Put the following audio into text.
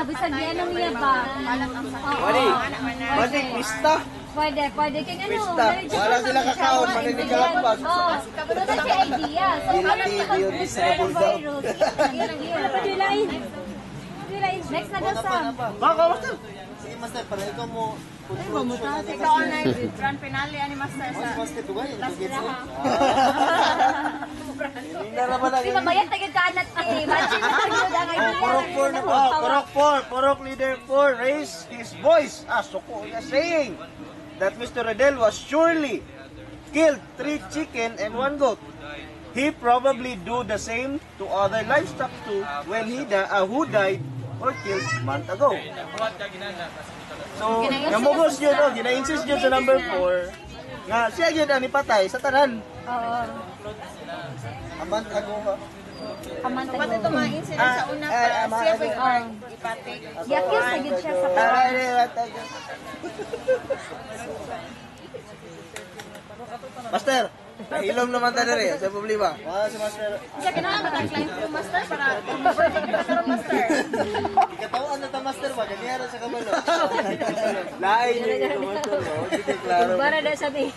Bisag niya nung niya ba? Mali. Mali, pista. Pwede. Kaya ano, Pista. Wala sila kakaon, maninig ka lang pa. Oo. Pero na siya idea. So, parang Yun, disable daw. Pwede lain. Next na daw sa. Baka, master. Sige, master, para ikaw mo. Ikaw ang nag-grand finale ani master sa Master, ito ba yun? Hindi na naman ang... Di mamayat tagid ka anak eh. Imagine na tagid ang idea. Purok 4 na po. Purok 4. Purok leader 4 raised his voice. Suko niya saying that Mr. Redel was surely killed 3 chicken and 1 goat. He probably do the same to other livestock too when who died or killed a month ago. So, namugos yun, gina-insist yun sa number 4 nga siya yun ang ipatay sa tanan. Oo. Amant ago ka. Kamanta pati ito mga incident sa una pa siya pa ipatik. Yakyos tagid siya sa Master, ilom naman tayo rin sa problema. Si master. Siya kailangan ba tag-line through master para birthday kita karon master. Ikatawan na ta master ba? Ganyan sa kabalo. Lain yun yung master, no? Hindi klaro. Para na sabi.